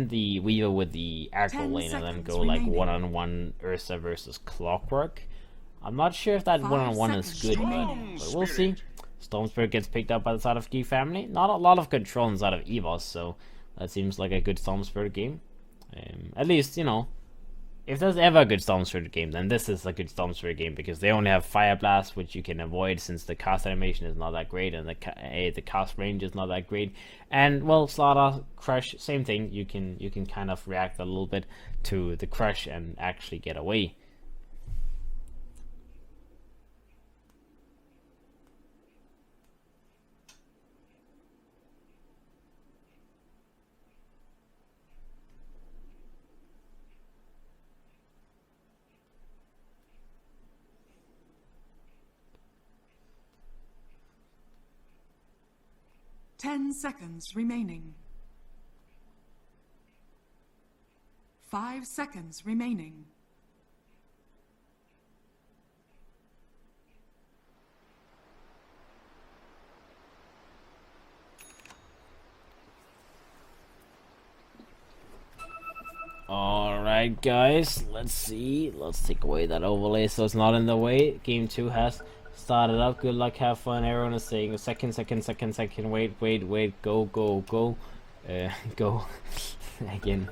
the Weaver with the Aqua lane and then go like one-on-one Ursa versus Clockwork. I'm not sure if that one-on-one is good, but we'll see. Storm Spirit gets picked up by the side of Geek family. Not a lot of control inside of Evos, so that seems like a good Storm Spirit game. At least, you know, if there's ever a good Storm Spirit game, then this is a good Storm Spirit game, because they only have Fire Blast, which you can avoid since the cast animation is not that great and the cast range is not that great. And well, Slaughter, Crush, same thing. You can kind of react a little bit to the Crush and actually get away. Ten seconds remaining. 5 seconds remaining. Alright guys, let's see. Let's take away that overlay so it's not in the way. Game 2 has started up. Good luck, have fun. Everyone is saying second. Wait. Go. Go again.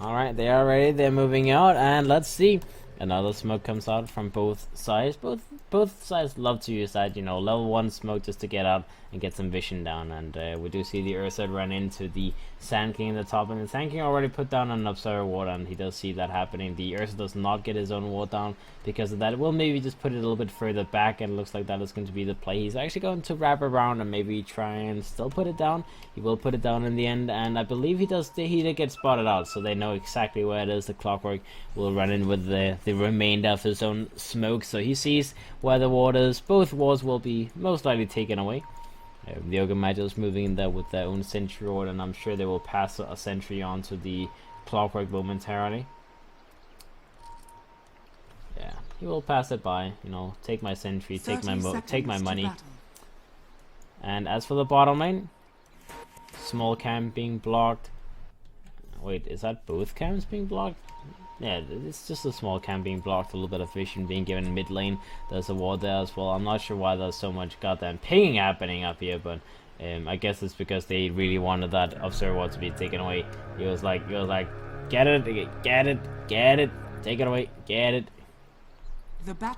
Alright, they are ready. They're moving out, and let's see. Another smoke comes out from both sides. Both sides love to use that, you know, level 1 smoke just to get out and get some vision down. And we do see the Ursa run into the Sand King in the top, and the Sand King already put down an Observer ward, and he does see that happening. The Ursa does not get his own ward down because of that. We'll maybe just put it a little bit further back, and it looks like that is going to be the play. He's actually going to wrap around and maybe try and still put it down. He will put it down in the end, and I believe he did get spotted out, so they know exactly where it is. The Clockwork will run in with the remainder of his own smoke, so he sees where the ward is. Both wards will be most likely taken away. The Ogre Major is moving in there with their own sentry ward, and I'm sure they will pass a sentry on to the Clockwork momentarily. Yeah, he will pass it by, you know, take my sentry, take my money. And as for the bottom lane, small camp being blocked. Wait, is that both camps being blocked? Yeah, it's just a small camp being blocked, a little bit of vision being given in mid lane. There's a ward there as well. I'm not sure why there's so much goddamn pinging happening up here, but I guess it's because they really wanted that Observer ward to be taken away. He was like, get it, take it away, get it.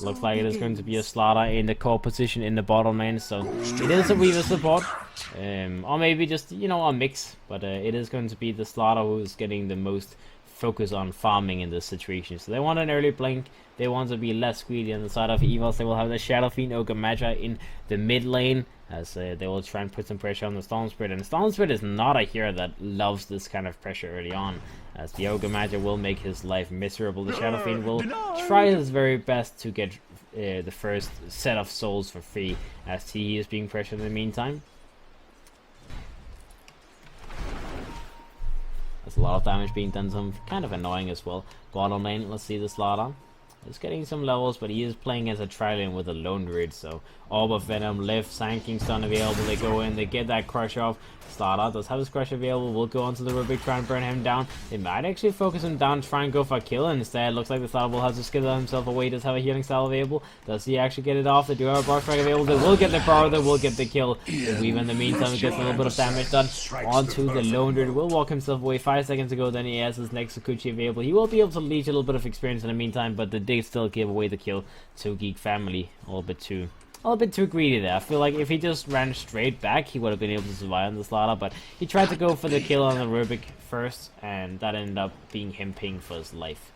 Looks like it is going to be a Slaughter in the core position in the bottom lane, so it is a Weaver support, or maybe just, you know, a mix, but it is going to be the Slaughter who is getting the most focus on farming in this situation. So they want an early blink, they want to be less greedy on the side of Evos. They will have the Shadow Fiend Ogre Major in the mid lane, as they will try and put some pressure on the Storm Spirit, and Storm Spirit is not a hero that loves this kind of pressure early on, as the Ogre Major will make his life miserable. The Shadow Fiend will try his very best to get the first set of souls for free, as he is being pressured in the meantime. There's a lot of damage being done, some kind of annoying as well. Bottom lane, let's see the Slaughter. He's getting some levels, but he is playing as a Trillian with a Lone Druid, so Orb of Venom, Lift, Sand King's done available. They go in, they get that Crush off. Slaughter does have his Crush available, will go onto the Rubik, try and burn him down. They might actually focus him down, try and go for a kill. Instead, looks like the Slaughter will have to skill himself away. Does have a healing style available. Does he actually get it off? They do have a bar strike available. They will get the power, they will get the kill. The Weaver in the meantime gets a little bit of damage done onto the Lone Druid. Will walk himself away. 5 seconds to go, then he has his next Sakuchi available. He will be able to leech a little bit of experience in the meantime, but they still give away the kill to Geek family. A little bit too greedy there. I feel like if he just ran straight back, he would have been able to survive on the Slaughter, but he tried to go for the kill on the Rubik first, and that ended up being him paying for his life.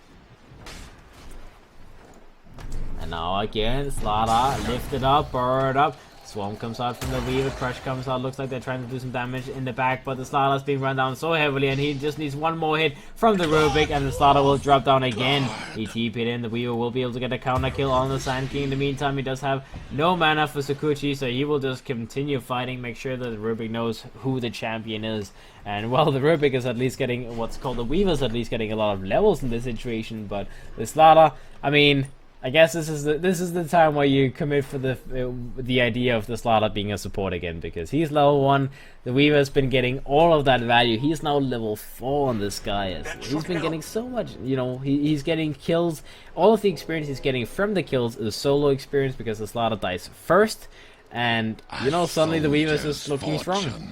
And now again, Slaughter lifted up, burrowed up. Swarm comes out from the Weaver, Crush comes out. Looks like they're trying to do some damage in the back, but the Slaughter is being run down so heavily, and he just needs one more hit from the Rubik, and the Slaughter will drop down again. He TP'd in. The Weaver will be able to get a counter kill on the Sand King. In the meantime, he does have no mana for Sakuchi, so he will just continue fighting, make sure that the Rubik knows who the champion is. And well, the Rubik is at least getting what's called the Weaver's at least getting a lot of levels in this situation, but the Slaughter, I mean, I guess this is the time where you commit for the idea of the Slaughter being a support again, because he's level 1. The Weaver's been getting all of that value. He's now level 4 on this guy. He's been getting so much, you know, he's getting kills. All of the experience he's getting from the kills is solo experience because the Slaughter dies first, and you know, suddenly the Weaver's just looking strong.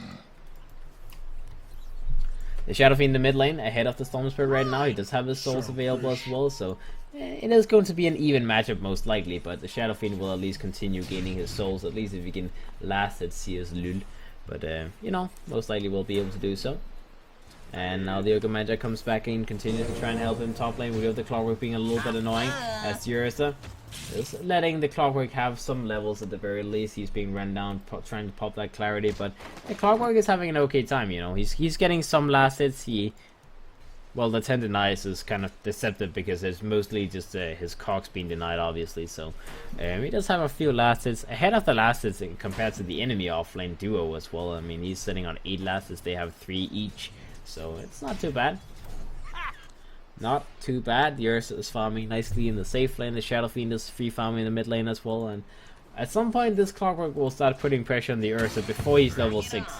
The Shadow Fiend in the mid lane ahead of the Storm Spirit right now. He does have his souls available as well, so it is going to be an even matchup most likely, but the Shadow Fiend will at least continue gaining his souls, at least if he can last at CS Lul. But you know, most likely will be able to do so. And now the Kiev Major comes back in, continues to try and help him top lane. We have the Clockwork being a little bit annoying, as the Ursa is letting the Clockwork have some levels at the very least. He's being run down, trying to pop that clarity, but the Clockwork is having an okay time, you know. He's getting some last hits. Well, the 10 denies is kind of deceptive because it's mostly just his cogs being denied, obviously. So he does have a few last hits ahead of the last hits compared to the enemy offlane duo as well. I mean, he's sitting on 8 last hits. They have 3 each, so it's not too bad. Not too bad. The Ursa is farming nicely in the safe lane. The Shadow Fiend is free farming in the mid lane as well. And at some point, this Clockwork will start putting pressure on the Ursa before he's level 6.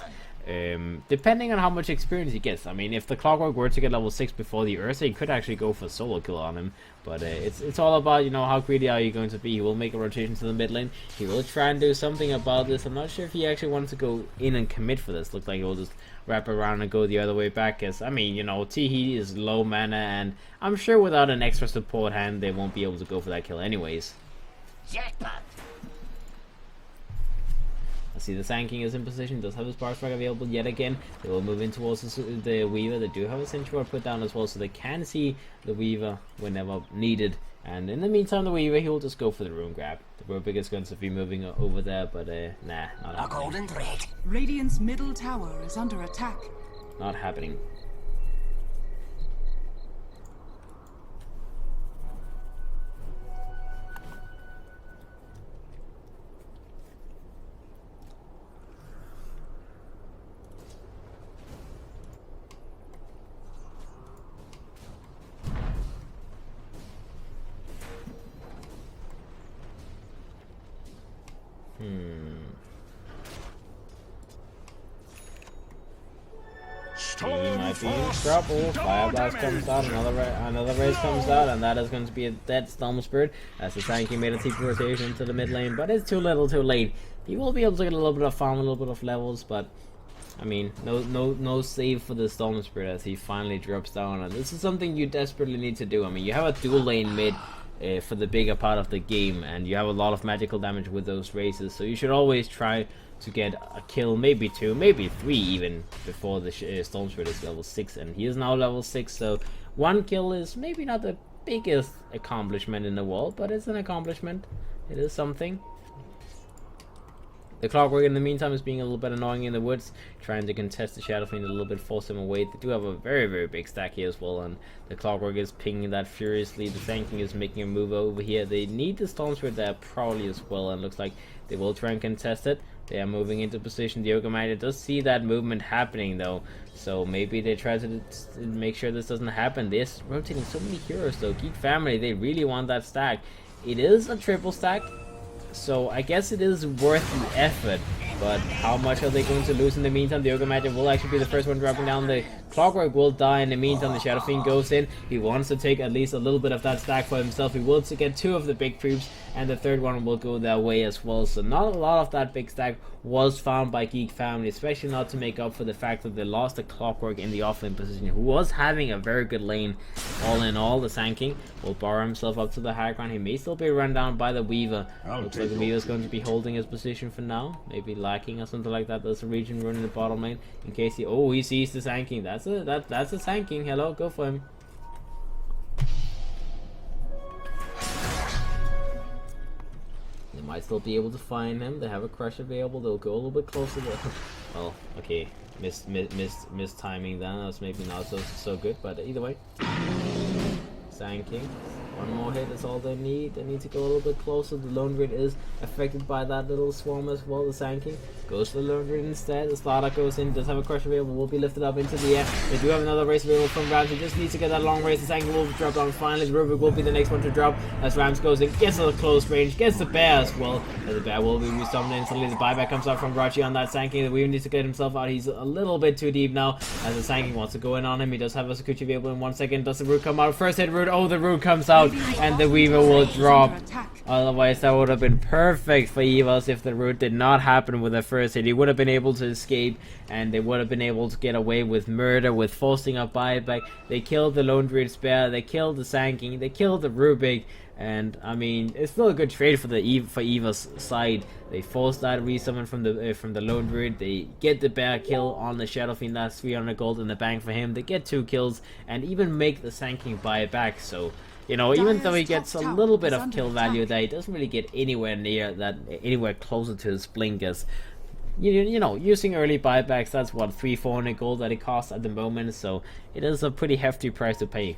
Depending on how much experience he gets. I mean, if the Clockwork were to get level 6 before the Ursa, he could actually go for solo kill on him. But it's all about, you know, how greedy are you going to be. He will make a rotation to the mid lane. He will try and do something about this. I'm not sure if he actually wants to go in and commit for this. Looks like he will just wrap around and go the other way back. Because, I mean, you know, Teehee is low mana, and I'm sure without an extra support hand, they won't be able to go for that kill anyways. Jackpot! I see the Sand King is in position, does have his Spark Strike available yet again. They will move in towards the Weaver. They do have a Sentry Ward put down as well, so they can see the Weaver whenever needed. And in the meantime, the Weaver, he'll just go for the Rune Grab. The Rubic is going to be moving over there, but nah, not happening. Golden thread. Radiant's middle tower is under attack. Not happening. He might be in trouble. Fire Blast comes out, another raise comes out, and that is going to be a dead Storm Spirit as the Sand King made a TP rotation into the mid lane, but it's too little too late. He will be able to get a little bit of farm, a little bit of levels, but I mean, no save for the Storm Spirit as he finally drops down, and this is something you desperately need to do. I mean, you have a dual lane mid for the bigger part of the game, and you have a lot of magical damage with those raises, so you should always try to get a kill, maybe 2, maybe 3 even, before the Storm Spirit is level 6, and he is now level 6, so 1 kill is maybe not the biggest accomplishment in the world, but it's an accomplishment. It is something. The Clockwork in the meantime is being a little bit annoying in the woods, trying to contest the Shadow Fiend a little bit, force him away. They do have a very, very big stack here as well, and the Clockwork is pinging that furiously. The Sand King is making a move over here. They need the Storm Spirit there probably as well, and looks like they will try and contest it. They are moving into position. The Kiev Major does see that movement happening though, so maybe they try to make sure this doesn't happen. They're rotating so many heroes though. Geek family, they really want that stack. It is a triple stack, so I guess it is worth the effort, but how much are they going to lose in the meantime? The Kiev Major will actually be the first one dropping down. The Clockwork will die in the meantime. The Shadow Fiend goes in. He wants to take at least a little bit of that stack for himself. He will get 2 of the big creeps, and the third one will go that way as well. So not a lot of that big stack was found by Geek family, especially not to make up for the fact that they lost the Clockwork in the offlane position, who was having a very good lane. All in all, the Sand King will borrow himself up to the high ground. He may still be run down by the Weaver. Looks like the Weaver is going to be holding his position for now, maybe lacking or something like that. There's a region running the bottom lane in case he sees the Sand King. That's a Sand King. Hello, go for him. They might still be able to find him. They have a crush available. They'll go a little bit closer to well, okay, missed timing then. That's maybe not so good, but either way, Sanking. One more hit is all they need. They need to go a little bit closer. The Lone Grid is affected by that little swarm as well. The Sanking goes to the Lone Grid instead. The Slaughter goes in, does have a crush available, will be lifted up into the air. They do have another race available from Rams. He just needs to get that long race. The Sanking will drop down finally. The Rubik will be the next one to drop as Rams goes in, gets a close range, gets the Bear as well. The Bear will be resummoned instantly. The buyback comes out from Rachi on that Sanking. The Weaver needs to get himself out. He's a little bit too deep now as the Sanking wants to go in on him. He does have a Sakuchi available in 1 second. Does the Root come out? First hit Root. Oh, the Root comes out and the Weaver will drop. Otherwise that would have been perfect for Evos if the Root did not happen with the first hit. He would have been able to escape and they would have been able to get away with murder, with forcing a buyback. They killed the Lone Grid Spare, they killed the Sanking, they killed the Rubik, and I mean it's still a good trade for the Evos side. They force that resummon from the Lone Druid. They get the Bear kill on the Shadow Fiend. That's 300 gold in the bank for him. They get 2 kills and even make the Sanking buy it back. So, you know, even though he gets a little bit of kill value there, he doesn't really get anywhere near that, anywhere closer to his blink as, you know, using early buybacks. That's what 300-400 gold that it costs at the moment. So it is a pretty hefty price to pay.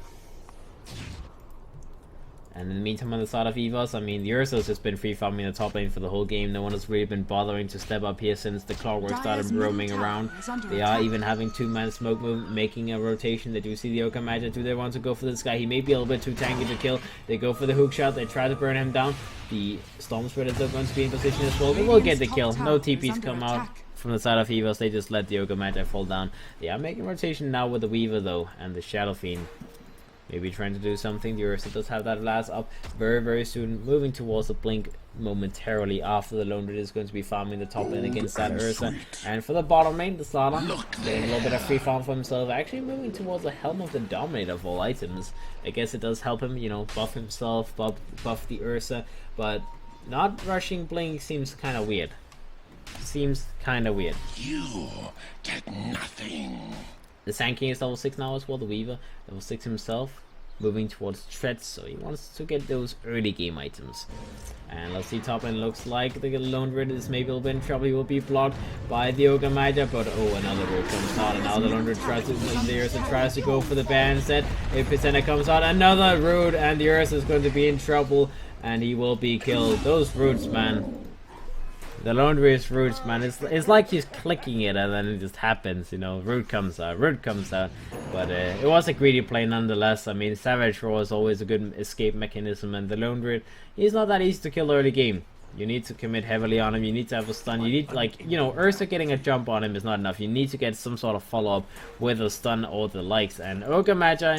And in the meantime, on the side of Evos, I mean, the Ursa's just been free farming the top lane for the whole game. No one has really been bothering to step up here since the Clockwork started roaming around. They are even having 2-man smoke move, making a rotation. They do see the Oka Major. Do they want to go for this guy? He may be a little bit too tanky to kill. They go for the hook shot. They try to burn him down. The Storm Spirit is still going to be in position as well. They will get the kill. No TPs come out from the side of Evos. They just let the Oka Major fall down. They are making rotation now with the Weaver though, and the Shadow Fiend. Maybe trying to do something. The Ursa does have that last up very soon, moving towards the blink momentarily after the Lone Druid is going to be farming the top lane against that Ursa. And for the bottom lane, the Slaughter getting a little bit of free farm for himself, actually moving towards the Helm of the Dominator of all items. I guess it does help him, you know, buff himself, buff the Ursa, but not rushing blink seems kind of weird. Seems kind of weird. You get nothing. The Sand King is level 6 now as well, the Weaver, level 6 himself, moving towards threats, so he wants to get those early game items. And let's see, top lane looks like the Lone Druid is maybe a little bit in trouble. He will be blocked by the Ogre Major, but oh, another road comes out, and now the Lone Druid tries to go for the Bear instead. If Pisena comes out, another road, and the Ursa is going to be in trouble, and he will be killed. Those roots, man. The Lone Druid's roots, man, it's like he's clicking it and then it just happens, you know, root comes out. But it was a greedy play nonetheless. I mean, Savage Roar is always a good escape mechanism, and the Lone Druid, he's not that easy to kill early game. You need to commit heavily on him, you need to have a stun, you need, like, you know, Ursa getting a jump on him is not enough. You need to get some sort of follow-up with a stun or the likes, and Ogre Magi,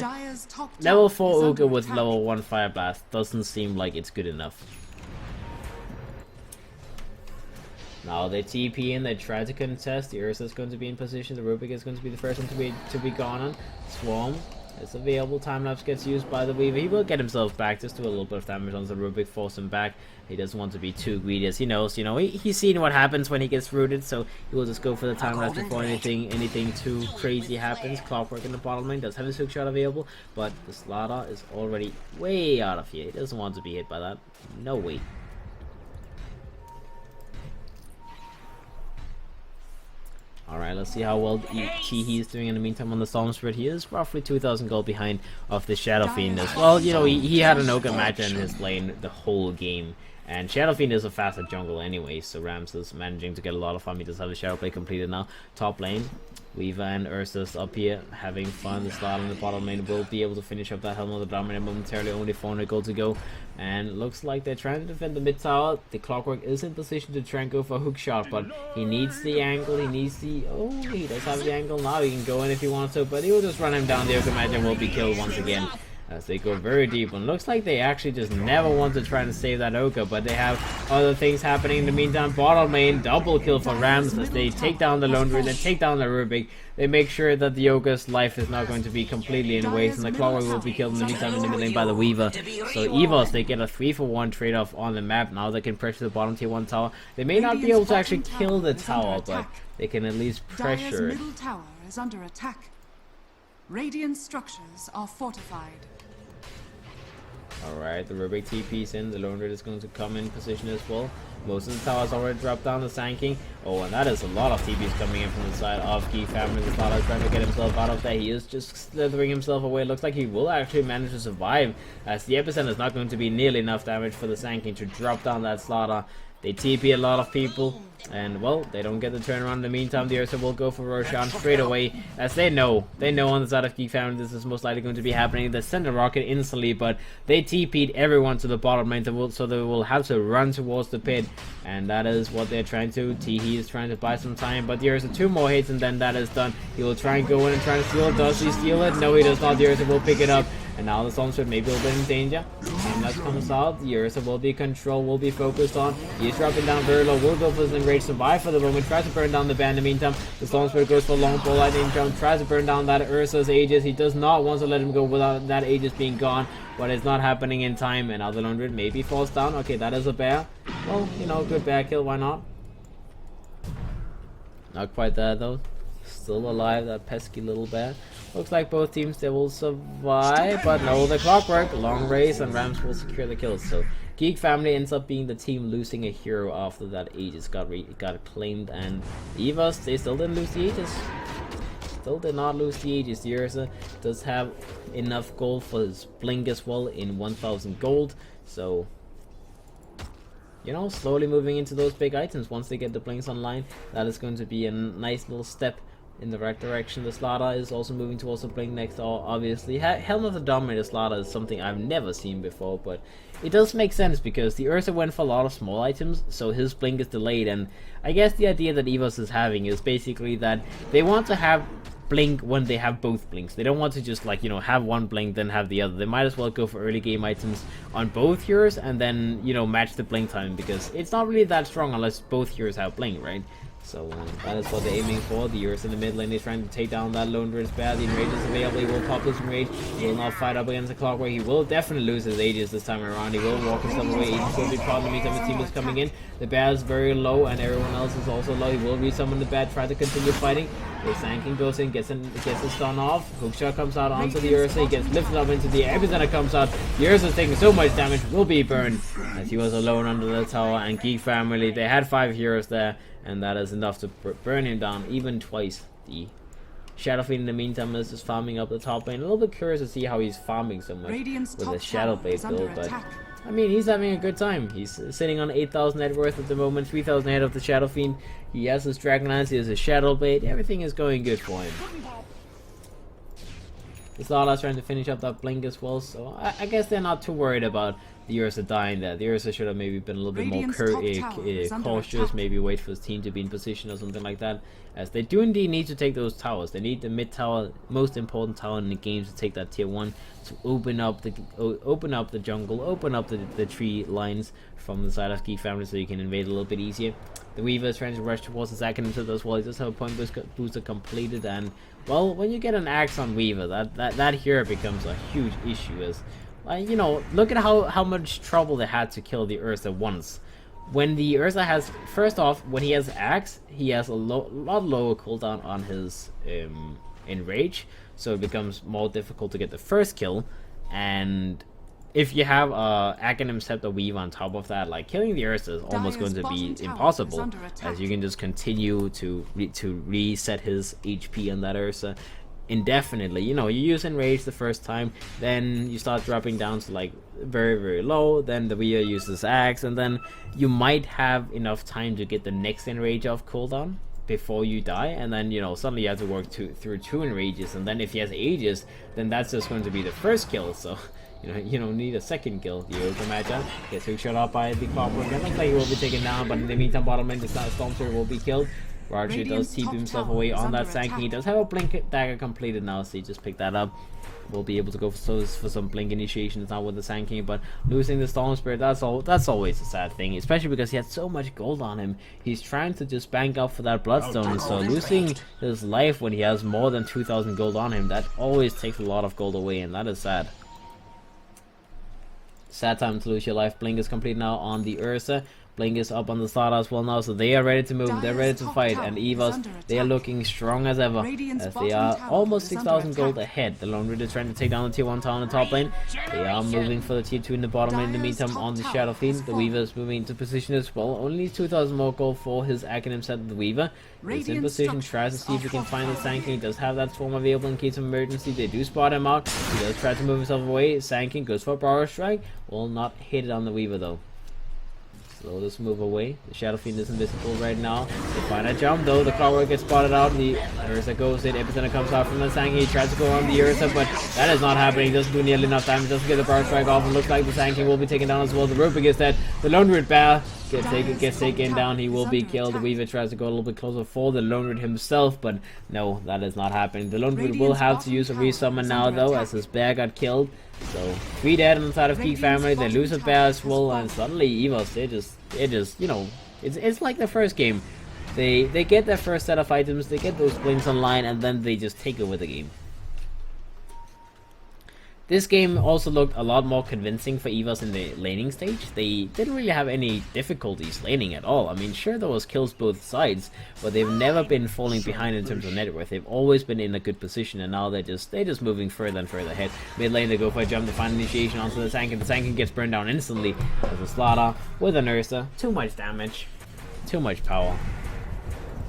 level 4 Ogre with level 1 Fire Blast doesn't seem like it's good enough. Now they TP in, they try to contest. The Ursa is going to be in position. The Rubik is going to be the first one to be gone on. Swarm is available. Time lapse gets used by the Weaver. He will get himself back. Just do a little bit of damage on the Rubik, force him back. He doesn't want to be too greedy, as he knows. You know, he's seen what happens when he gets rooted, so he will just go for the time lapse before anything too crazy happens. Clockwork in the bottom lane does have his hook shot available, but the Slaughter is already way out of here. He doesn't want to be hit by that. No way. Alright, let's see how well Chihi is doing in the meantime on the Storm Spirit. He is roughly 2,000 gold behind of the Shadow Fiend as well. You know, he had an Ogre Major in his lane the whole game. And Shadow Fiend is a faster jungle anyway, so Rams is managing to get a lot of farm. He does have the Shadow Play completed now. Top lane, Weaver and Ursus up here having fun. The Slaughter in the bottom lane will be able to finish up that Helm of the Dominator momentarily. Only 400 gold to go. And looks like they're trying to defend the mid tower. The Clockwork is in position to try and go for a hook shot, but he needs the angle. He needs the... Oh, he does have the angle now. He can go in if he wants to, but he will just run him down. The Ogre Major will be killed once again, as they go very deep. And looks like they actually just never want to try and save that Ogre, but they have other things happening in the meantime. Bottom lane, double kill for Rams as they take down the Lone Druid, they take down the Rubik. They make sure that the Ogre's life is not going to be completely in waste, and the Clockwork will be killed in the meantime in the mid lane by the Weaver. So Evos, they get a 3-for-1 trade-off on the map. Now they can pressure the bottom tier 1 tower. They may not be able to actually kill the tower, but they can at least pressure it. Middle tower is under attack. Radiant structures are fortified. Alright, the Rubik TP's in. The Lone Raid is going to come in position as well. Most of the towers already dropped down the Sanking. Oh, and that is a lot of TPs coming in from the side of Geek family. The Slaughter is trying to get himself out of there. He is just slithering himself away. Looks like he will actually manage to survive, as the epicenter is not going to be nearly enough damage for the Sanking to drop down that Slaughter. They TP a lot of people, and well, they don't get the turnaround. In the meantime, the Ursa will go for Roshan straight away, as they know on the side of Geek family this is most likely going to be happening. They send a rocket instantly, but they TP'd everyone to the bottom lane, so they will have to run towards the pit, and that is what they're trying to. He is trying to buy some time, but the Ursa 2 more hits and then that is done. He will try and go in and try to steal it. Does he steal it? No, he does not. The Ursa will pick it up. And now the Stormsword may be a little bit in danger. And that comes out. The Ursa will be controlled, will be focused on. He is dropping down very low. Will go for his enrage, survive for the moment. Tries to burn down the band. In the meantime, the Stormsword goes for long ball lightning jump. Tries to burn down that Ursa's Aegis. He does not want to let him go without that Aegis being gone. But it's not happening in time. And now the Lone Raid maybe falls down. Okay, that is a bear. Well, you know, good bear kill. Why not? Not quite there though. Still alive, that pesky little bear. Looks like both teams, they will survive, but no, the clockwork, long race, and Rams will secure the kills. So Geek family ends up being the team losing a hero after that Aegis got claimed, and the Evos, they still didn't lose the Aegis. Still did not lose the Aegis. The Ursa does have enough gold for his blink as well in 1000 gold, so you know, slowly moving into those big items. Once they get the blinks online, that is going to be a nice little step in the right direction. The Slaughter is also moving towards the blink next. Obviously, Helm of the Dominator Slaughter is something I've never seen before, but it does make sense because the Ursa went for a lot of small items, so his blink is delayed. And I guess the idea that Evos is having is basically that they want to have blink when they have both blinks. They don't want to just, like, you know, have one blink then have the other. They might as well go for early game items on both heroes and then, you know, match the blink time, because it's not really that strong unless both heroes have blink, right? So that is what they're aiming for. The Ursa in the mid lane is trying to take down that Lone Raid's bear. The enrage is available. He will pop his enrage. He will not fight up against the clockwork. He will definitely lose his Aegis this time around. He will walk himself away. Aegis will be problem. His team is coming in. The bear is very low and everyone else is also low. He will resummon the bear, try to continue fighting. The Sanking goes in, gets the stun off. Hookshot comes out onto the Ursa. He gets lifted up into the air. Epicenter comes out. The Ursa is taking so much damage, will be burned as he was alone under the tower. And Geek family, they had 5 heroes there, and that is enough to burn him down even twice. The Shadow Fiend in the meantime is just farming up the top lane. A little bit curious to see how he's farming so much with the Shadow Blade build, but I mean, he's having a good time. He's sitting on 8,000 net worth at the moment, 3,000 ahead of the Shadow Fiend. He has his Dragonlance, he has his Shadow Blade. Everything is going good for him. The Slaughter's trying to finish up that blink as well, so I guess they're not too worried about the Ursa dying there. The Ursa should have maybe been a little bit more cautious, maybe wait for his team to be in position or something like that, as they do indeed need to take those towers. They need the mid tower, most important tower in the game, to take that tier 1, to open up the jungle, open up the tree lines from the side of Geek family, so you can invade a little bit easier. The Weaver is trying to rush towards the Zakin as well. He does have a point booster completed, and well, when you get an axe on Weaver, that here becomes a huge issue. As you know, look at how much trouble they had to kill the Ursa once. When the Ursa has, first off, when he has axe, he has a lot lower cooldown on his enrage, so it becomes more difficult to get the first kill. And if you have Aghanim Scepter Weave on top of that, like, killing the Ursa is almost going to be impossible, as you can just continue to reset his HP on that Ursa indefinitely. You know, you use enrage the first time, then you start dropping down to like very low, then the Weaver uses axe, and then you might have enough time to get the next enrage off cooldown before you die, and then, you know, suddenly you have to work through 2 enrages, and then if he has Aegis, then that's just going to be the first kill. So you don't need a second kill. The Kiev Major gets hookshot up by the clockwork. It looks like he will be taken down, but in the meantime, bottom lane, the Stormsword will be killed. Roger does TP himself away on that Sanking. He does have a blink dagger completed now, so he just picked that up. We'll be able to go for some blink initiations now with the Sanking, but losing the Storm Spirit, that's always a sad thing, especially because he had so much gold on him. He's trying to just bank up for that Bloodstone, so losing his life when he has more than 2,000 gold on him, that always takes a lot of gold away, and that is sad. Sad time to lose your life. Blink is complete now on the Ursa. Blink is up on the start as well now, so they are ready to move. They're ready to fight, and Evos, they are looking strong as ever, as they are almost 6,000 gold ahead. The Lone Rider trying to take down the tier 1 tower in the top lane. They are moving for the tier 2 in the bottom lane. In the meantime, on the Shadow Fiend, the Weaver is moving into position as well. Only 2,000 more gold for his acronym set. The Weaver is in position, tries to see if he can find the Sand King. He does have that Swarm available in case of emergency. They do spot him out. He does try to move himself away. Sand King goes for a Power Strike. Will not hit it on the Weaver though. So let's move away. The Shadow Fiend is invisible right now. They find a jump though. The Clockwork gets spotted out. The Ursa goes in. Epicenter comes out from the Sand King. He tries to go on the Ursa, but that is not happening. He doesn't do nearly enough damage. Doesn't get the Power Strike off. And looks like the Sand King will be taken down as well. The Rupik is dead. The Lone Rid Bear gets taken down. He will be killed. The Weaver tries to go a little bit closer for the Lone Rid himself, but no, that is not happening. The Lone Rid will have to use a resummon now though, as his bear got killed. So 3 dead on the side of Geek family. They lose a bear as well, and suddenly Evos, they just, you know, it's like the first game. They get their first set of items, they get those blinks online, and then they just take over the game. This game also looked a lot more convincing for Evos in the laning stage. They didn't really have any difficulties laning at all. I mean, sure, there was kills both sides, but they've never been falling behind in terms of net worth. They've always been in a good position, and now they're just moving further and further ahead. Mid lane, they go for a jump to find initiation onto the tank, and the tank gets burned down instantly as a slaughter with an Ursa. Too much damage, too much power,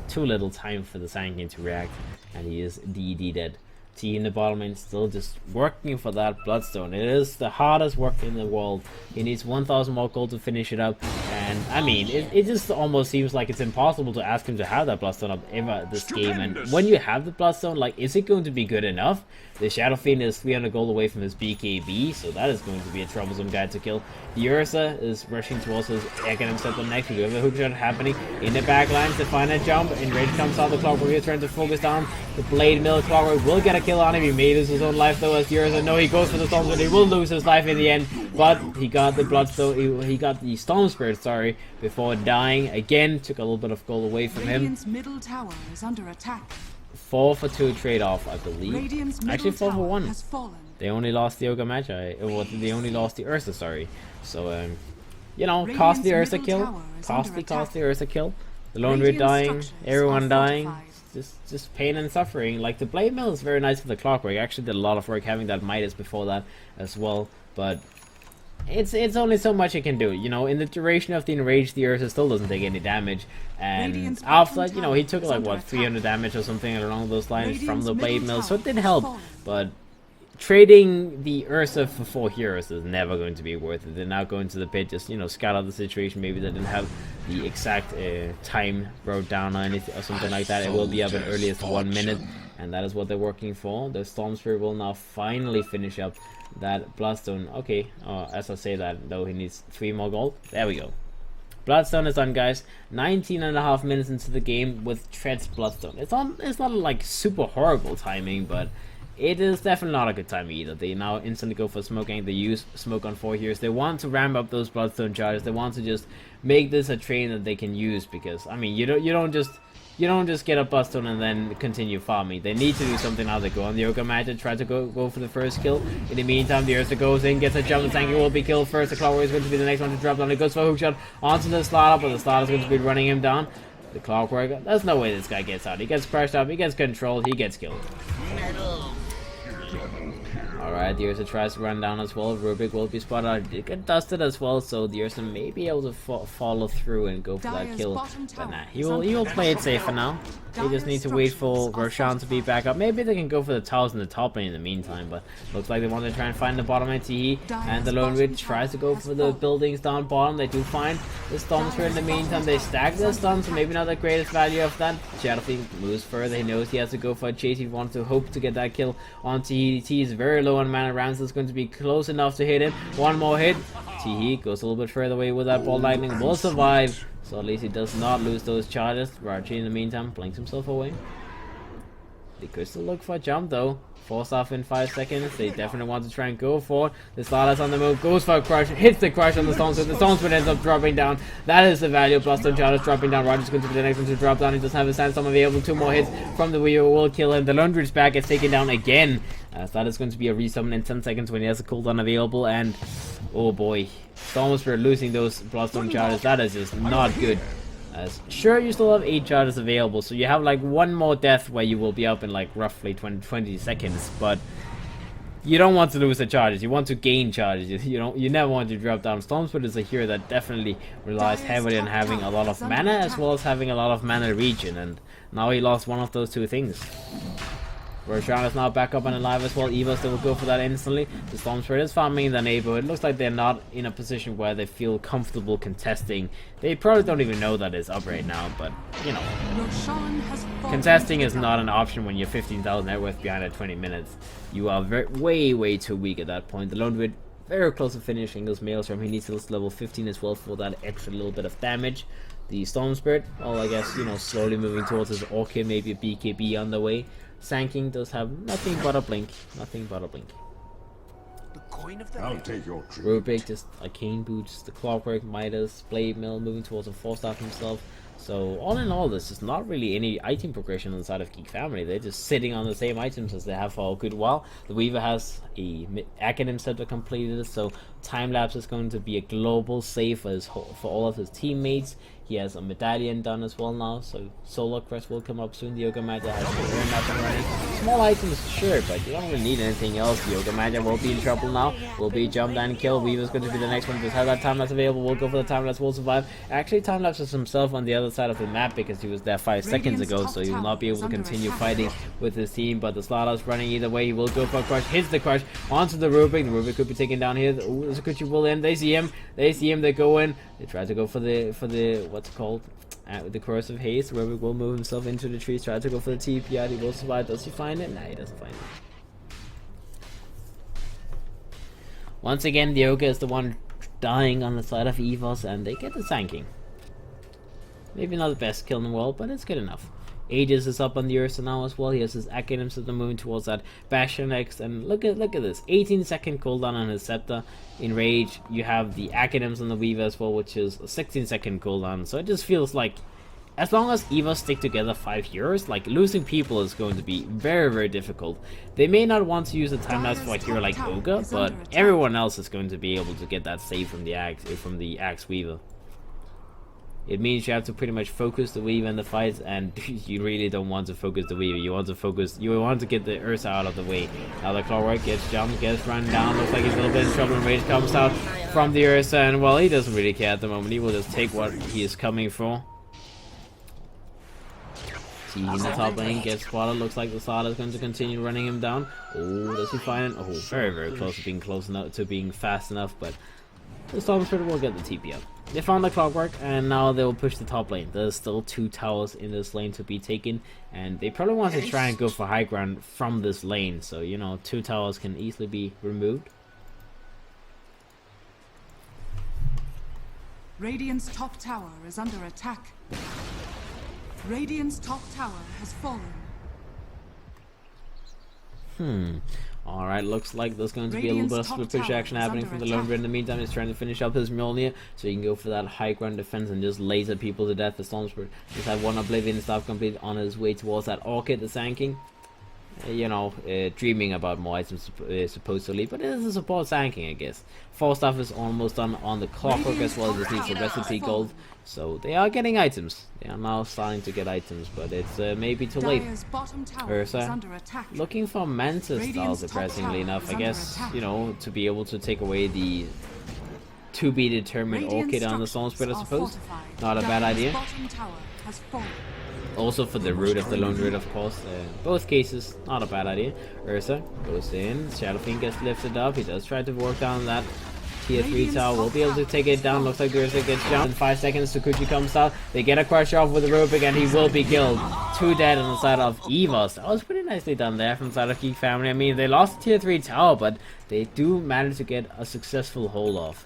too little time for the Sankin to react, and he is DD dead. T in the bottom lane still just working for that Bloodstone. It is the hardest work in the world. He needs 1,000 more gold to finish it up, and I mean, it just almost seems like it's impossible to ask him to have that Bloodstone up ever this game. And when you have the Bloodstone, like, is it going to be good enough? The Shadow Fiend is 300 gold away from his BKB, so that is going to be a troublesome guy to kill. The Ursa is rushing towards his Ekkanim Step next. We have a hook shot happening in the back lines to find a jump. In range comes out the Clockwork. He's trying to focus down the Blade Mill. Clockwork will get a kill on him. He may lose his own life though, as the Ursa, no, he goes for the Storm Spirit. He will lose his life in the end, but he got the Bloodstone. He got the Storm Spirit, sorry, before dying. Again, took a little bit of gold away from him. Radiant's middle tower is under attack. 4 for 2 trade-off, I believe. Actually 4 for 1. They only lost the Kiev Major. Well, they only lost the Ursa, sorry. So, you know, costly Ursa kill. Costly Ursa kill. The Lone Rid dying. Everyone dying. Just pain and suffering. Like, the Blade Mill is very nice for the Clockwork. I actually did a lot of work having that Midas before that as well. But it's only so much it can do. You know, in the duration of the enrage, the Ursa still doesn't take any damage. And after that, you know, he took like, what, 300 damage or something along those lines from the Blade Mill. So it did help. But trading the Ursa for 4 heroes is never going to be worth it. They're now going to the pit, just, you know, scout out the situation. Maybe they didn't have the exact time wrote down or anything or something like that. It will be up in earliest 1 minute, and that is what they're working for. The Storm Spirit will now finally finish up that Bloodstone. Okay, as I say that though, he needs 3 more gold. There we go. Bloodstone is done, guys. 19.5 minutes into the game with Tread's Bloodstone. It's not like super horrible timing, but it is definitely not a good time either. They now instantly go for smoking. They use smoke on 4 heroes. They want to ramp up those Bloodstone charges. They want to just make this a train that they can use, because I mean, you don't just get a Bloodstone and then continue farming. They need to do something now. They go on the Kiev Major, try to go for the first kill. In the meantime, the Ursa goes in, gets a jump. The tanker will be killed first. The Clockwork is going to be the next one to drop down. It goes for a hookshot onto the Slaughter, but the Slaughter is going to be running him down. The Clockwork, there's no way this guy gets out. He gets crushed up, he gets controlled, he gets killed. Alright, the Ursa tries to run down as well. Rubik will be spotted out. It get dusted as well, so the Ursa may be able to follow through and go for that kill. But nah, he will play it safe for now. They just need to wait for Roshan to be back up. Maybe they can go for the towers in the top lane in the meantime, but looks like they want to try and find the bottom lane. Teehee and the Lone Rid tries to go for the buildings down bottom. They do find the Storm Spirit in the meantime. They stack the stuns, so maybe not the greatest value of that. Shadow Fiend moves further. He knows he has to go for a chase. He wants to hope to get that kill on Teehee. Teehee is very low on mana. Rams is going to be close enough to hit him. One more hit. Teehee goes a little bit further away with that ball lightning. Will survive. So at least he does not lose those charges. Raji in the meantime blinks himself away. They could still look for a jump though. Forced off in 5 seconds. They definitely want to try and go for it. The Slaughter's on the move. Goes for a crush. Hits the crush on the Storm Spirit. The Storm Spirit ends up dropping down. That is the value. Bloodstone charges dropping down. Roger's going to be the next one to drop down. He doesn't have a Sandstorm available. 2 more hits from the Weaver will kill him. The Lone Rid's back gets taken down again. as that is going to be a resummon in 10 seconds when he has a cooldown available. And oh boy, Storm Spirit losing those Bloodstone charges, that is just not good. As sure, you still have 8 charges available, so you have like one more death where you will be up in like roughly 20 seconds, but you don't want to lose the charges. You want to gain charges. You never want to drop down. Storm Spirit is a hero that definitely relies heavily on having a lot of mana as well as having a lot of mana regen, and now he lost one of those two things. Roshan is now back up and alive as well. Evos, they will go for that instantly. The Storm Spirit is farming in the neighborhood. It looks like they're not in a position where they feel comfortable contesting. They probably don't even know that it's up right now, but you know, contesting is not an option when you're 15,000 net worth behind at 20 minutes. You are way too weak at that point. The Lone Druid very close to finishing those Maelstrom. He needs to level 15 as well for that extra little bit of damage. The Storm Spirit, well, I guess, you know, slowly moving towards his Orchid, maybe a BKB on the way. Sanking does have nothing but a blink. Nothing but a blink. I'll take your trip. Rubik, just Arcane Boots, the Clockwork, Midas, Blade Mill, moving towards a 4-star himself. So all in all, this is not really any item progression inside of Geek Family. They're just sitting on the same items as they have for a good while. The Weaver has a Academ Scepter completed, so Time Lapse is going to be a global save for all of his teammates. He has a medallion done as well now, so Solar Crest will come up soon. The Yoga Major has the Air Map running. Small items, sure, but you don't really need anything else. The Yoga Major will be in trouble now. Will be jumped and killed. Weaver's going to be the next one. Just have that time lapse available. We'll go for the time lapse. Will survive. Actually, time lapses himself on the other side of the map because he was there 5 seconds ago, so he will not be able to continue fighting with his team. But the Slaughter's running either way. He will go for a crush. Hits the crush onto the Rubik. The Rubik could be taken down here. Ooh, there's a Kuchi will in. They see him. They go in. They try to go for the what's it called? With the Corrosive Haze. Rubik will move himself into the trees, try to go for the TP out. He will survive. Does he find it? Nah, he doesn't find it. Once again, the Yoga is the one dying on the side of Evos, and they get the Sanking. Maybe not the best kill in the world, but it's good enough. Aegis is up on the Ursa now as well. He has his Academ Scepter moving towards that Bastion next, and look at this 18-second cooldown on his Scepter. In Rage, you have the Academs on the Weaver as well, which is a 16-second cooldown. So it just feels like, as long as Evos stick together 5 years, like losing people is going to be very difficult. They may not want to use a time lapse for a hero like Ogre, but everyone else is going to be able to get that save from the Axe Weaver. It means you have to pretty much focus the Weaver in the fights, and you really don't want to focus the Weaver. You want to get the Ursa out of the way. Now the Clockwork gets jumped, gets run down, looks like he's a little bit in trouble, and Rage comes out from the Ursa, and well, he doesn't really care at the moment. He will just take what he is coming for. See, in the top lane, gets spotted. Looks like the Slaughter is going to continue running him down. Oh, does he find it? Oh, very close to being close enough to being fast enough, but the Storm Spirit will get the TP up. They found the Clockwork, and now they will push the top lane. There's still 2 towers in this lane to be taken, and they probably want to try and go for high ground from this lane. So, you know, 2 towers can easily be removed. Radiant's top tower is under attack. Radiant's top tower has fallen. Alright, looks like there's going to be a little bit of split push action happening from the Lone Druid. In the meantime, he's trying to finish up his Mjolnir, so he can go for that high ground defense and just laser people to death. The Storm Spirit just had one Oblivion staff complete on his way towards that Orchid, the Sanking. You know, dreaming about more items supposedly, but it is a support Sanking, I guess. 4 stuff is almost done on the Clockwork as well. Just needs the recipe gold, so they are getting items. They are now starting to get items, but it's maybe too late. Ursa looking for Mantis style, surprisingly enough, I guess. You know, to be able to take away the to be determined Orchid on the Storm Spirit, I suppose. Not a bad idea. Also for the root of the Lone Druid, of course. Both cases, not a bad idea. Ursa goes in, Shadow Fiend gets lifted up. He does try to work down that tier 3 tower. Will be able to take it down. Looks like the Ursa gets jumped in 5 seconds. Tsukuchi comes out. They get a crush off with the Rubik, and he will be killed. 2 dead on the side of Evos. That was pretty nicely done there from the side of Geek Family. I mean, they lost the tier 3 tower, but they do manage to get a successful hold off.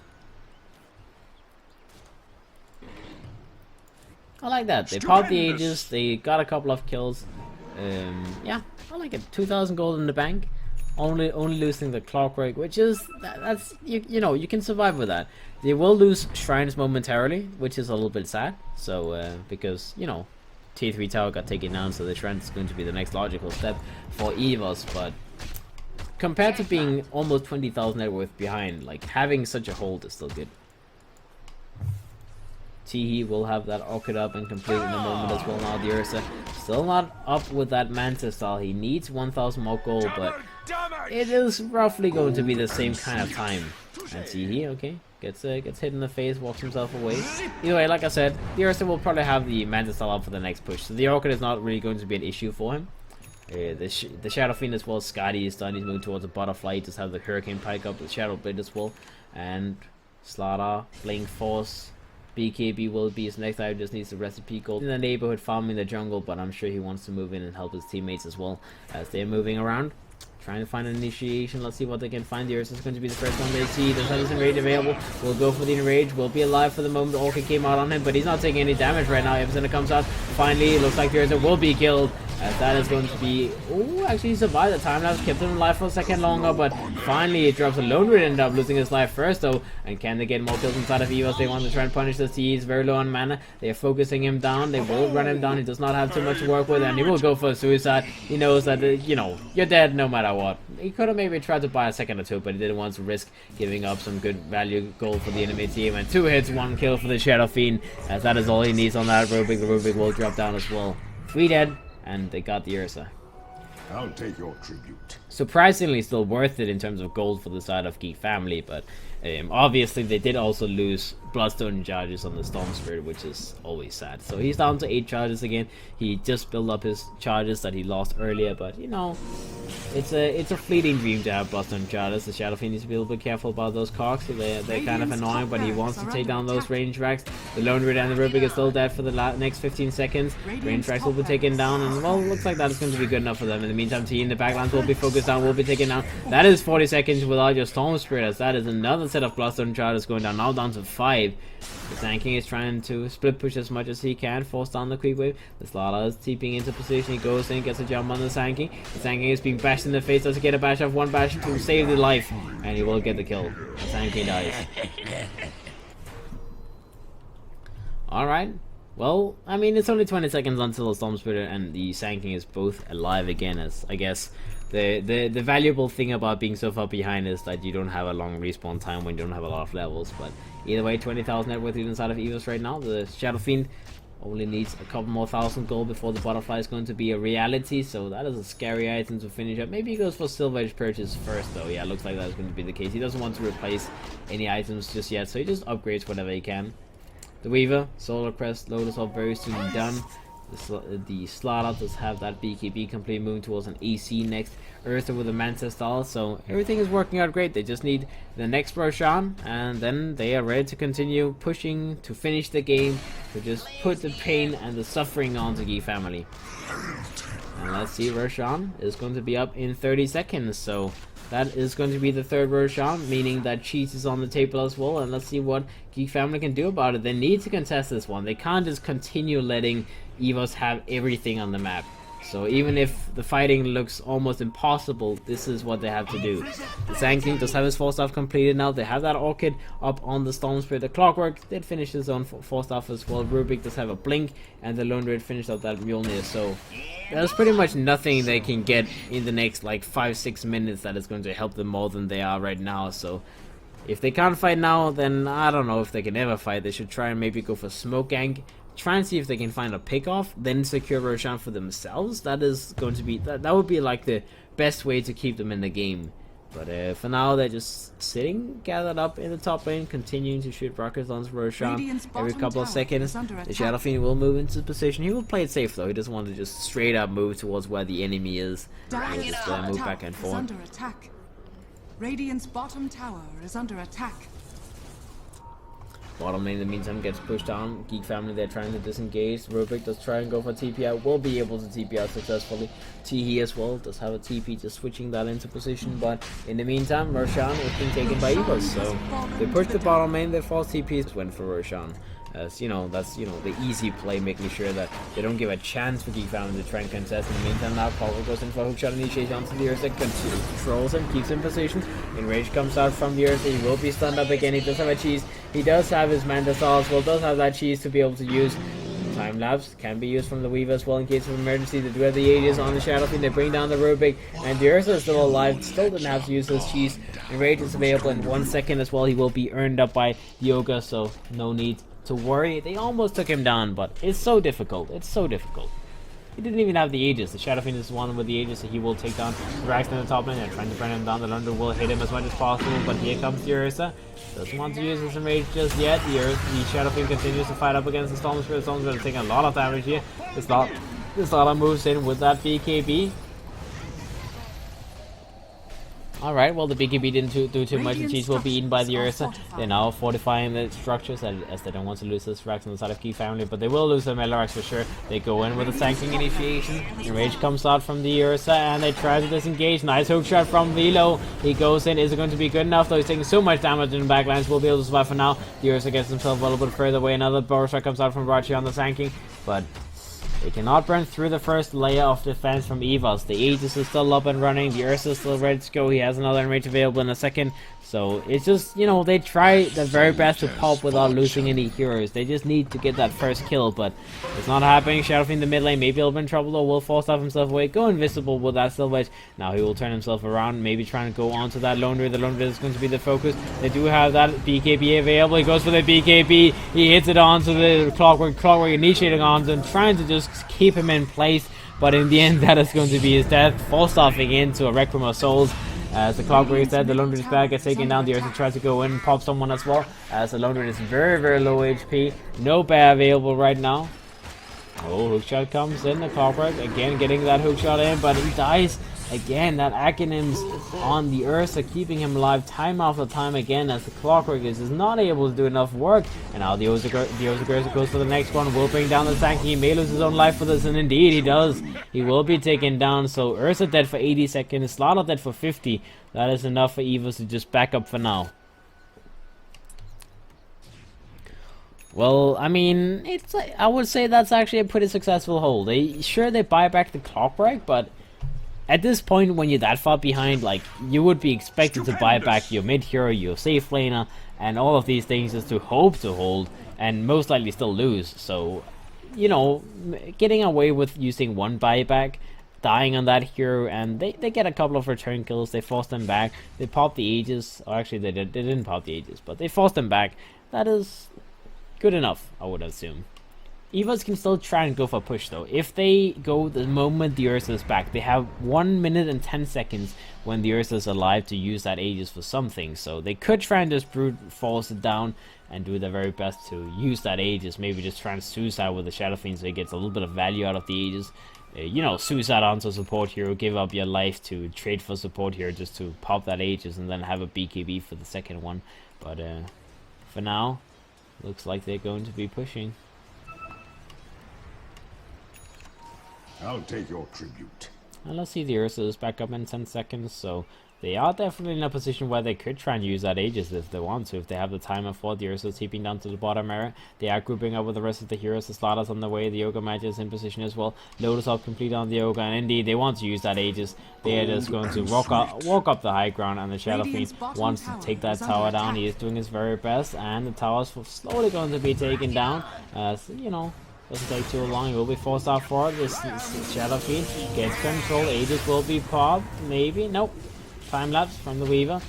I like that. They popped the Aegis, they got a couple of kills. Yeah, I like it. 2,000 gold in the bank. Only losing the Clockwork, which is that's you know, you can survive with that. They will lose shrines momentarily, which is a little bit sad. So because, you know, tier 3 tower got taken down, so the shrine is going to be the next logical step for Evos. But compared to being almost 20,000 net worth behind, like having such a hold is still good. Teehee will have that Orchid up and complete in a moment as well. Now the Ursa still not up with that Manta style. He needs 1,000 more gold, but it is roughly going to be the same kind of time. And Teehee, okay, gets hit in the face, walks himself away. Either way, like I said, the Ursa will probably have the Manta style up for the next push, so the Orchid is not really going to be an issue for him. The Shadow Fiend as well. Scotty is done. He's moving towards the Butterfly. He just have the Hurricane Pike up, the Shadow Blade as well, and Slaughter, Blink Force. BKB will be his next item, just needs the recipe gold in the neighborhood farming the jungle, but I'm sure he wants to move in and help his teammates as well as they're moving around. Trying to find an initiation. Let's see what they can find. The Ursa is going to be the first one they see. Does have his enrage available. Will go for the enrage. Will be alive for the moment. The Orchid came out on him, but he's not taking any damage right now. Evos comes out. Finally, it looks like the Ursa will be killed. As that is going to be... Oh, actually he survived the time lapse. Kept him alive for a second longer, but finally it drops a Lone Rid, ended up losing his life first though. And can they get more kills inside of Evos? They want to try and punish this. He is very low on mana. They are focusing him down. They will run him down. He does not have too much to work with, and he will go for a suicide. He knows that, you know, you're dead no matter what. He could have maybe tried to buy a second or two, but he didn't want to risk giving up some good value gold for the enemy team. And 2 hits, 1 kill for the Shadow Fiend, as that is all he needs on that Rubik. The Rubik will drop down as well. 3 dead, and they got the Ursa. I'll take your tribute. Surprisingly still worth it in terms of gold for the side of Geek family, but obviously they did also lose Bloodstone charges on the Storm Spirit, which is always sad. So he's down to 8 charges again. He just built up his charges that he lost earlier, but you know, it's a fleeting dream to have Bloodstone charges. The Shadow Fiend needs to be a little bit careful about those cogs. They're kind of annoying, but he wants to take down those range racks. The Lone Rid and the Rubik is still dead for the next 15 seconds. Range racks will be taken down, and well, looks like that is going to be good enough for them. In the meantime, T in the backlines will be focused down, will be taken down. That is 40 seconds without your Storm Spirit, as that is another set of Bloodstone charges going down, now down to 5. The Sand King is trying to split push as much as he can, force down the creep wave. The Slaughter is TPing into position. He goes in, gets a jump on the Sand King. The Sand King is being bashed in the face. Does he get a bash off? 1 bash to save the life, and he will get the kill. The Sand King dies. Alright. Well, I mean, it's only 20 seconds until the Storm Spirit and the Sand King is both alive again, as I guess the valuable thing about being so far behind is that you don't have a long respawn time when you don't have a lot of levels. But either way, 20,000 net worth inside of Evos right now. The Shadow Fiend only needs a couple more 1,000 gold before the Butterfly is going to be a reality, so that is a scary item to finish up. Maybe he goes for Silver Edge purchase first though. Yeah, looks like that's going to be the case. He doesn't want to replace any items just yet, so he just upgrades whatever he can. The Weaver, Solar Crest, Lotus all very soon done. The Slaughter does have that BKB complete, moving towards an AC next. Ursa with a Manta style, so everything is working out great. They just need the next Roshan, and then they are ready to continue pushing to finish the game, to just put the pain and the suffering onto Geek family. And let's see, Roshan is going to be up in 30 seconds, so that is going to be the 3rd Roshan, meaning that cheese is on the table as well. And let's see what Geek family can do about it. They need to contest this one. They can't just continue letting Evos have everything on the map. So even if the fighting looks almost impossible, this is what they have to do. The Sand King does have his 4 stuff completed now. They have that Orchid up on the Storm Spirit. The Clockwork did finish his own 4 stuff as well. Rubik does have a Blink, and the Lone Rid finished up that Mjolnir. So there's pretty much nothing they can get in the next like 5-6 minutes that is going to help them more than they are right now. So if they can't fight now, then I don't know if they can ever fight. They should try and maybe go for Smoke Gang. Try and see if they can find a pick off, then secure Roshan for themselves. That is going to be that would be like the best way to keep them in the game. But for now, they're just sitting gathered up in the top lane, continuing to shoot rockets on Roshan every couple of seconds. The Shadow Fiend will move into position. He will play it safe though. He doesn't want to just straight up move towards where the enemy is. He'll just move back and forth. Radiant's bottom tower is under attack. Bottom lane in the meantime gets pushed down. Geek family, they're trying to disengage. Rubik does try and go for TP out. Will be able to TP out successfully. Teehee as well does have a TP, just switching that into position. But in the meantime, Roshan is being taken by Evos. So they push the bottom lane. Their false TPs went for Roshan. As you know, that's the easy play, making sure that they don't give a chance for Geek family to try and contest. In the meantime, now Paul goes in for a hookshot initiation onto the Ursa, controls him, keeps in position. Enrage comes out from the Ursa. He will be stunned up again. He does have a cheese. He does have his Manta style as well. Does have that cheese to be able to use. time lapse can be used from the Weaver as well in case of emergency. They do have the Aegis on the Shadow Fiend. They bring down the Rubik, and the Ursa is still alive. Still doesn't have to use his cheese. Enrage is available in 1 second as well. He will be earned up by the Yoga, so no need to worry. They almost took him down, but it's so difficult. It's so difficult. He didn't even have the Aegis. The Shadow Fiend is one with the Aegis, so he will take down Rax in the top lane. They're trying to burn him down. The London will hit him as much as possible, but here comes the Ursa. Doesn't want to use his enrage just yet. The Shadow Fiend continues to fight up against the Storm Spirit. Storm Spirit is taking a lot of damage here. There's a lot of moves in with that BKB. Alright, well the BKB didn't do too much. The cheese will be eaten by the Ursa. They're now fortifying the structures as they don't want to lose this Rax on the side of Key family, but they will lose the Melarax for sure. They go in with a Sanking Initiation. Enrage comes out from the Ursa and they try to disengage. Nice hook shot from Velo. He goes in. Is it going to be good enough though? He's taking so much damage in the backlines. Will be able to survive for now. The Ursa gets himself a little bit further away. Another Bow Shot comes out from Rachi on the Sanking, but they cannot burn through the first layer of defense from Evos. The Aegis is still up and running. The Ursa is still ready to go. He has another enrage available in a second. So it's just, you know, they try their very best to pop without losing any heroes. They just need to get that first kill, but it's not happening. Shadow Fiend in the mid lane. Maybe he'll be in trouble though. Will force off himself away. Go invisible with that Still Wedge. Now he will turn himself around. Maybe trying to go onto that Lone Raid. The Lone Raid is going to be the focus. They do have that BKB available. He goes for the BKB. He hits it onto the Clockwork initiating onto him, trying to just keep him in place. But in the end, that is going to be his death. Forced off into a Requiem of Souls. As the Clockwork is dead, the Lone Raid is back, gets taken down. The Ursa tries to go in and pop someone as well. As the Lone Raid is very, very low HP. No bear available right now. Oh, hookshot comes in. The Clockwork again getting that hookshot in, but he dies again. That Acronyms on the Ursa, keeping him alive time after time again, as the Clockwork is not able to do enough work. And now the Ursa goes for the next one. Will bring down the tank. He may lose his own life for this, and indeed he does. He will be taken down. So Ursa dead for 80 seconds. Slaughter dead for 50. That is enough for Evos to just back up for now. Well, I mean, I would say that's actually a pretty successful hold. They buy back the Clockwork, but at this point, when you're that far behind, like, you would be expected to buy back your mid hero, your safe laner, and all of these things is to hope to hold, and most likely still lose. So, you know, getting away with using one buyback, dying on that hero, and they get a couple of return kills. They force them back. They pop the Aegis. Or actually, they didn't pop the Aegis, but they forced them back. That is good enough, I would assume. Evos can still try and go for a push though. If they go the moment the Ursa is back, they have 1 minute and 10 seconds when the Ursa is alive to use that Aegis for something. So they could try and just brute force it down and do their very best to use that Aegis. Maybe just try and suicide with the Shadow Fiend so he gets a little bit of value out of the Aegis. You know, suicide onto a support hero, give up your life to trade for support hero just to pop that Aegis and then have a BKB for the second one. But for now, looks like they're going to be pushing. I'll take your tribute. And let's see, the Ursa is back up in 10 seconds, so they are definitely in a position where they could try and use that Aegis if they want to, if they have the timer for. The Ursa is TPing down to the bottom area. They are grouping up with the rest of the heroes. The Slaughter's on the way. The Yoga Major is in position as well. Lotus up complete on the Yoga, and indeed they want to use that Aegis. They are just going to walk up the high ground, and the Shadow Fiend wants to take that tower down. He is doing his very best, and the tower's slowly going to be taken down. As you know, doesn't take too long. He will be forced out forward. This Shadow Fiend gets control. Aegis will be popped. Maybe. Nope. Time lapse from the Weaver.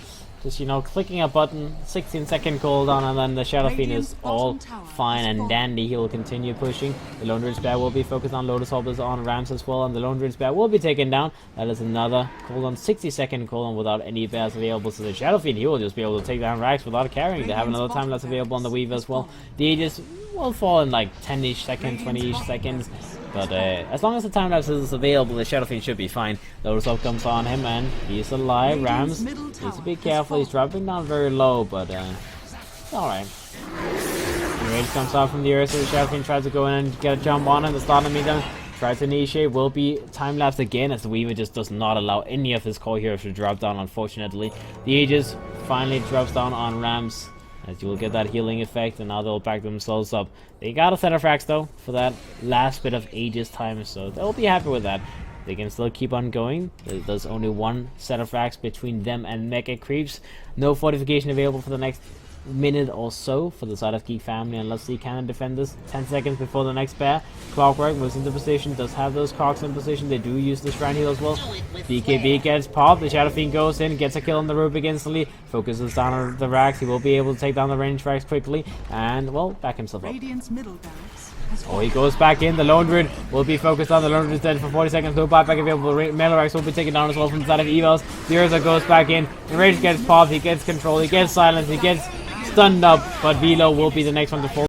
Just, you know, clicking a button. 16-second cooldown, and then the Shadow Fiend is all fine and dandy. He will continue pushing. The Lone Raid's bear will be focused on Lotus Orb on Rams as well, and the Lone Raid's bear will be taken down. That is another cooldown. 60-second cooldown without any bears available. So the Shadow Fiend, he will just be able to take down Rax without carrying. They have another time lapse available on the Weaver as well. The Aegis will fall in like 10-ish seconds, 20-ish seconds. But as long as the time lapse is available, the Shadow Fiend should be fine. Lotus Orb comes on him, and he's alive. Rams needs to be careful. He's dropping down very low, but alright. Enrage comes out from the Ursa. The Shadow Fiend tries to go in and get a jump on him. The Slaughter medium tries to initiate. Will be time lapse again, as the Weaver just does not allow any of his core heroes to drop down, unfortunately. The Aegis finally drops down on Rams, as you will get that healing effect, and now they'll back themselves up. They got a set of frags though for that last bit of Aegis time, so they'll be happy with that. They can still keep on going. There's only one set of frags between them and Mega Creeps. No fortification available for the next minute or so for the side of Geek family, and let's see, can they defend this? 10 seconds before the next bear. Clockwork moves into position, does have those cogs in position. They do use the Shrine Heal as well. BKB gets popped, the Shadow Fiend goes in, gets a kill on the Rubik instantly, focuses down on the Rax. He will be able to take down the range Rax quickly, and, well, back himself up. Radiant's middle barracks has Oh, he goes back in. The Lone Druid will be focused on. The Lone Druid is dead for 40 seconds. No buyback available. Melorax will be taken down as well from the side of Evos. The Urza goes back in. The Rage gets popped. He gets control. He gets silenced. He gets stunned up. But Velo will be the next one to fall.